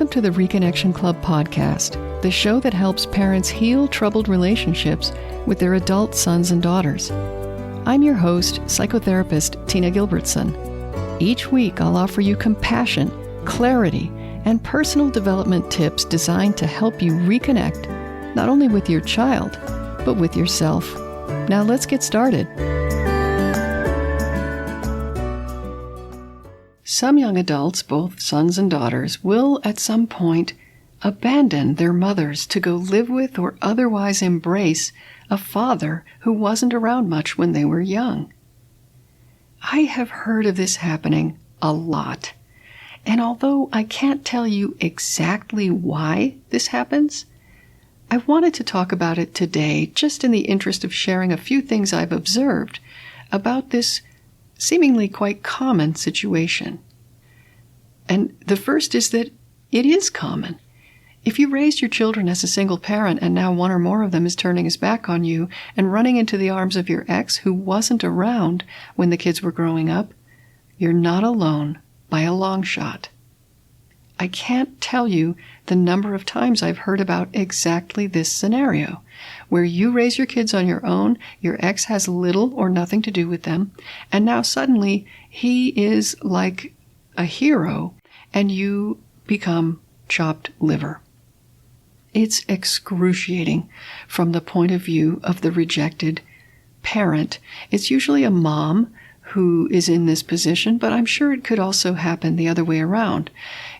Welcome to the Reconnection Club podcast, the show that helps parents heal troubled relationships with their adult sons and daughters. I'm your host, psychotherapist Tina Gilbertson. Each week, I'll offer you compassion, clarity, and personal development tips designed to help you reconnect, not only with your child, but with yourself. Now let's get started. Some young adults, both sons and daughters, will at some point abandon their mothers to go live with or otherwise embrace a father who wasn't around much when they were young. I have heard of this happening a lot. And although I can't tell you exactly why this happens, I wanted to talk about it today just in the interest of sharing a few things I've observed about this seemingly quite common situation. And the first is that it is common. If you raised your children as a single parent and now one or more of them is turning his back on you and running into the arms of your ex who wasn't around when the kids were growing up, you're not alone by a long shot. I can't tell you the number of times I've heard about exactly this scenario, where you raise your kids on your own, your ex has little or nothing to do with them, and now suddenly he is like a hero and you become chopped liver. It's excruciating from the point of view of the rejected parent. It's usually a mom who is in this position, but I'm sure it could also happen the other way around.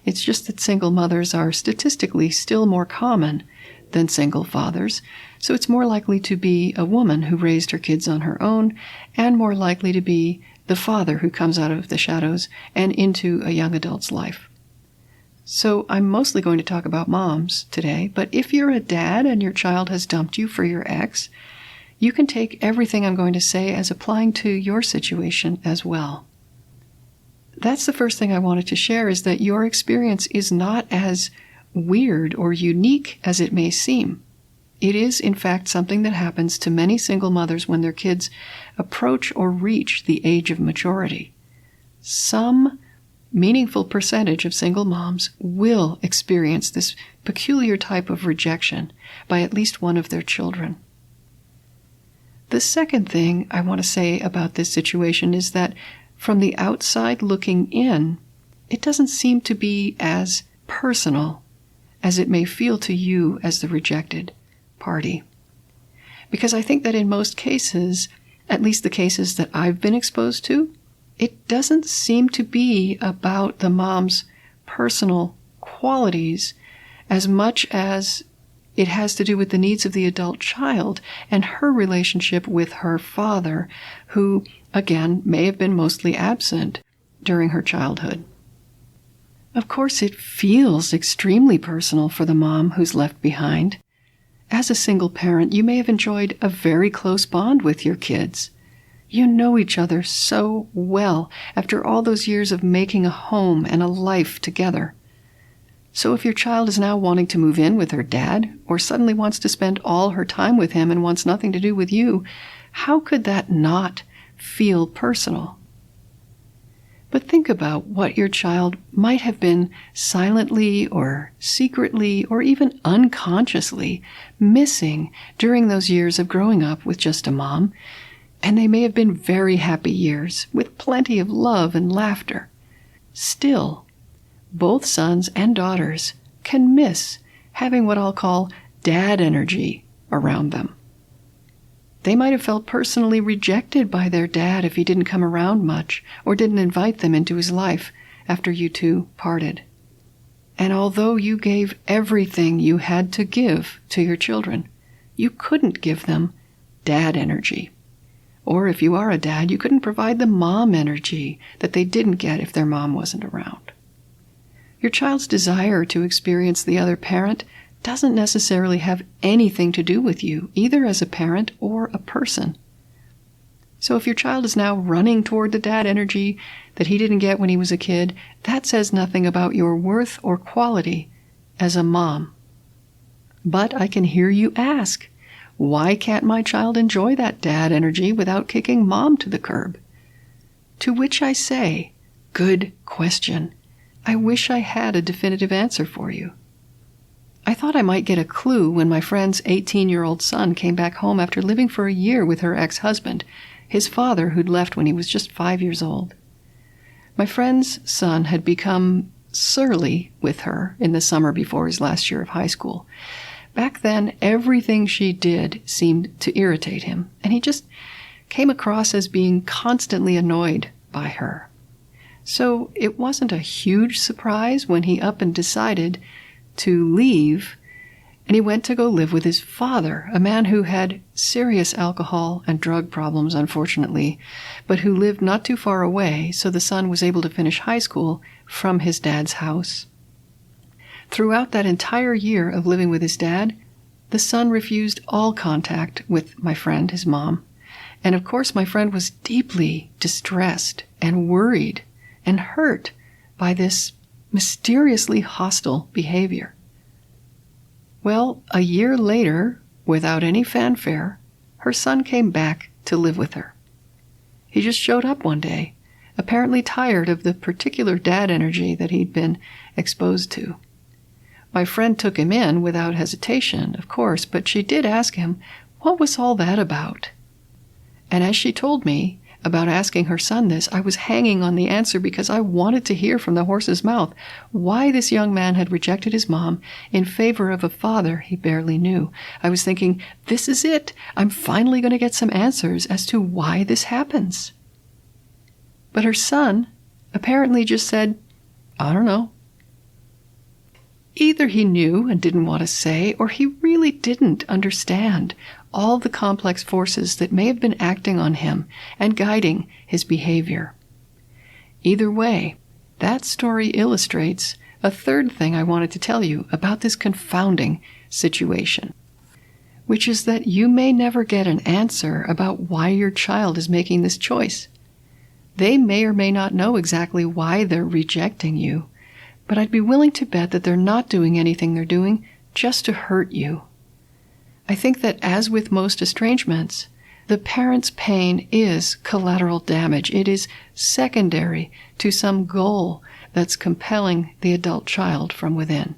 It's just that single mothers are statistically still more common than single fathers, so it's more likely to be a woman who raised her kids on her own, and more likely to be the father who comes out of the shadows and into a young adult's life. So I'm mostly going to talk about moms today, but if you're a dad and your child has dumped you for your ex, you can take everything I'm going to say as applying to your situation as well. That's the first thing I wanted to share, is that your experience is not as weird or unique as it may seem. It is, in fact, something that happens to many single mothers when their kids approach or reach the age of maturity. Some meaningful percentage of single moms will experience this peculiar type of rejection by at least one of their children. The second thing I want to say about this situation is that from the outside looking in, it doesn't seem to be as personal as it may feel to you as the rejected party. Because I think that in most cases, at least the cases that I've been exposed to, it doesn't seem to be about the mom's personal qualities as much as it has to do with the needs of the adult child and her relationship with her father, who, again, may have been mostly absent during her childhood. Of course, it feels extremely personal for the mom who's left behind. As a single parent, you may have enjoyed a very close bond with your kids. You know each other so well after all those years of making a home and a life together. So if your child is now wanting to move in with her dad, or suddenly wants to spend all her time with him and wants nothing to do with you, how could that not feel personal? But think about what your child might have been silently or secretly or even unconsciously missing during those years of growing up with just a mom, and they may have been very happy years with plenty of love and laughter. Still, both sons and daughters can miss having what I'll call dad energy around them. They might have felt personally rejected by their dad if he didn't come around much or didn't invite them into his life after you two parted. And although you gave everything you had to give to your children, you couldn't give them dad energy. Or if you are a dad, you couldn't provide the mom energy that they didn't get if their mom wasn't around. Your child's desire to experience the other parent doesn't necessarily have anything to do with you, either as a parent or a person. So if your child is now running toward the dad energy that he didn't get when he was a kid, that says nothing about your worth or quality as a mom. But I can hear you ask, why can't my child enjoy that dad energy without kicking mom to the curb? To which I say, good question. I wish I had a definitive answer for you. I thought I might get a clue when my friend's 18-year-old son came back home after living for a year with her ex-husband, his father who'd left when he was just 5 years old. My friend's son had become surly with her in the summer before his last year of high school. Back then, everything she did seemed to irritate him, and he just came across as being constantly annoyed by her. So it wasn't a huge surprise when he up and decided to leave, and he went to go live with his father, a man who had serious alcohol and drug problems, unfortunately, but who lived not too far away, so the son was able to finish high school from his dad's house. Throughout that entire year of living with his dad, the son refused all contact with my friend, his mom, and of course my friend was deeply distressed and worried and hurt by this mysteriously hostile behavior. Well, a year later, without any fanfare, her son came back to live with her. He just showed up one day, apparently tired of the particular dad energy that he'd been exposed to. My friend took him in without hesitation, of course, but she did ask him, what was all that about? And as she told me about asking her son this, I was hanging on the answer because I wanted to hear from the horse's mouth why this young man had rejected his mom in favor of a father he barely knew. I was thinking, this is it. I'm finally going to get some answers as to why this happens. But her son apparently just said, I don't know. Either he knew and didn't want to say, or he really didn't understand all the complex forces that may have been acting on him and guiding his behavior. Either way, that story illustrates a third thing I wanted to tell you about this confounding situation, which is that you may never get an answer about why your child is making this choice. They may or may not know exactly why they're rejecting you, but I'd be willing to bet that they're not doing anything they're doing just to hurt you. I think that as with most estrangements, the parent's pain is collateral damage. It is secondary to some goal that's compelling the adult child from within.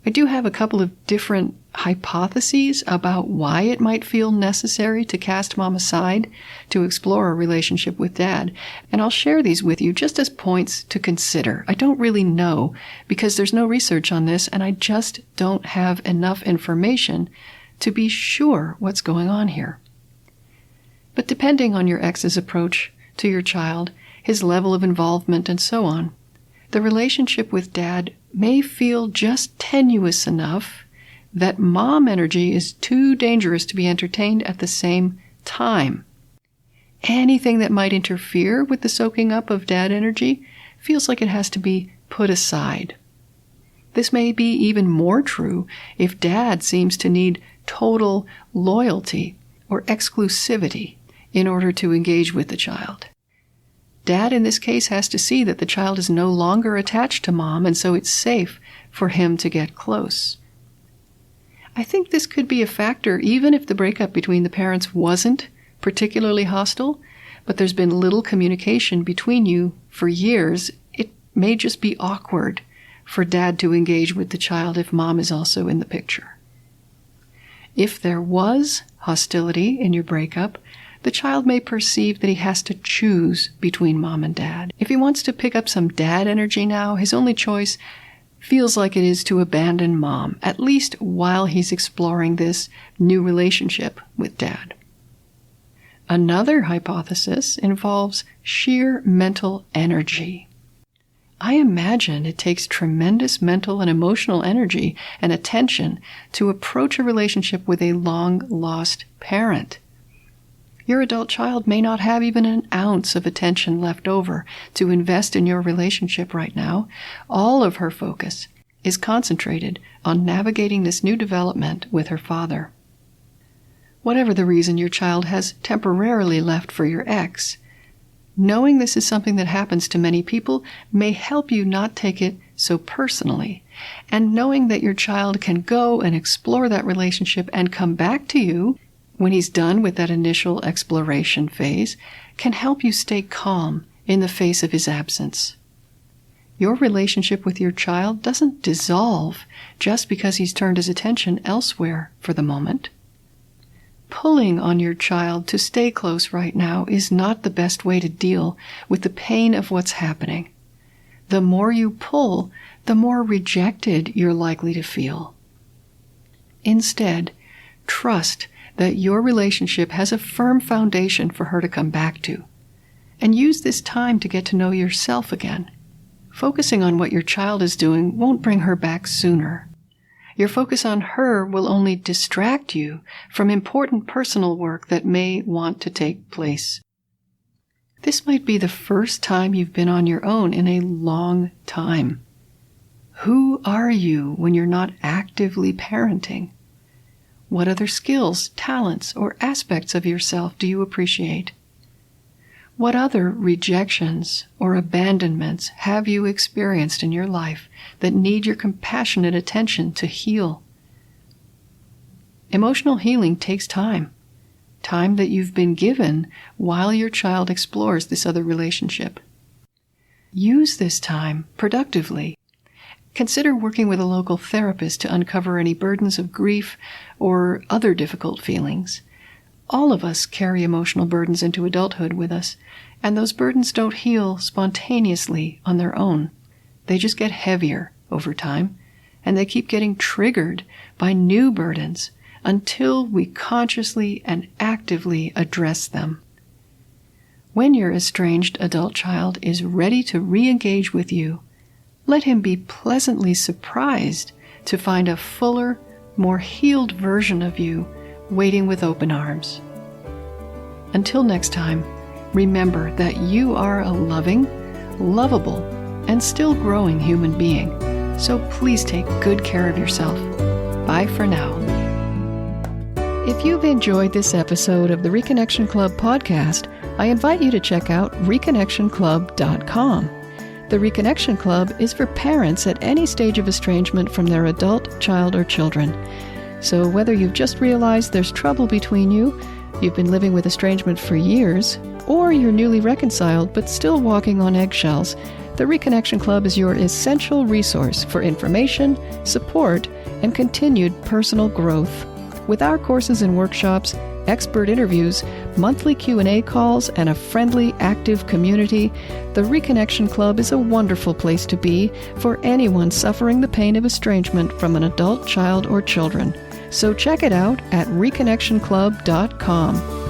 I do have a couple of different hypotheses about why it might feel necessary to cast mom aside to explore a relationship with dad, and I'll share these with you just as points to consider. I don't really know because there's no research on this, and I just don't have enough information to be sure what's going on here. But depending on your ex's approach to your child, his level of involvement, and so on, the relationship with dad may feel just tenuous enough that mom energy is too dangerous to be entertained at the same time. Anything that might interfere with the soaking up of dad energy feels like it has to be put aside. This may be even more true if dad seems to need total loyalty or exclusivity in order to engage with the child. Dad, in this case, has to see that the child is no longer attached to mom, and so it's safe for him to get close. I think this could be a factor even if the breakup between the parents wasn't particularly hostile, but there's been little communication between you for years. It may just be awkward for dad to engage with the child if mom is also in the picture. If there was hostility in your breakup, the child may perceive that he has to choose between mom and dad. If he wants to pick up some dad energy now, his only choice feels like it is to abandon mom, at least while he's exploring this new relationship with dad. Another hypothesis involves sheer mental energy. I imagine it takes tremendous mental and emotional energy and attention to approach a relationship with a long-lost parent. Your adult child may not have even an ounce of attention left over to invest in your relationship right now. All of her focus is concentrated on navigating this new development with her father. Whatever the reason your child has temporarily left for your ex, knowing this is something that happens to many people may help you not take it so personally. And knowing that your child can go and explore that relationship and come back to you when he's done with that initial exploration phase can help you stay calm in the face of his absence. Your relationship with your child doesn't dissolve just because he's turned his attention elsewhere for the moment. Pulling on your child to stay close right now is not the best way to deal with the pain of what's happening. The more you pull, the more rejected you're likely to feel. Instead, trust that your relationship has a firm foundation for her to come back to, and use this time to get to know yourself again. Focusing on what your child is doing won't bring her back sooner. Your focus on her will only distract you from important personal work that may want to take place. This might be the first time you've been on your own in a long time. Who are you when you're not actively parenting? What other skills, talents, or aspects of yourself do you appreciate? What other rejections or abandonments have you experienced in your life that need your compassionate attention to heal? Emotional healing takes time that you've been given while your child explores this other relationship. Use this time productively. Consider working with a local therapist to uncover any burdens of grief or other difficult feelings. All of us carry emotional burdens into adulthood with us, and those burdens don't heal spontaneously on their own. They just get heavier over time, and they keep getting triggered by new burdens until we consciously and actively address them. When your estranged adult child is ready to re-engage with you, let him be pleasantly surprised to find a fuller, more healed version of you waiting with open arms. Until next time, remember that you are a loving, lovable, and still growing human being, so please take good care of yourself. Bye for now. If you've enjoyed this episode of the Reconnection Club podcast, I invite you to check out reconnectionclub.com. The Reconnection Club is for parents at any stage of estrangement from their adult, child, or children. So whether you've just realized there's trouble between you, you've been living with estrangement for years, or you're newly reconciled but still walking on eggshells, the Reconnection Club is your essential resource for information, support, and continued personal growth. With our courses and workshops, expert interviews, monthly Q&A calls, and a friendly, active community, the Reconnection Club is a wonderful place to be for anyone suffering the pain of estrangement from an adult, child, or children. So check it out at reconnectionclub.com.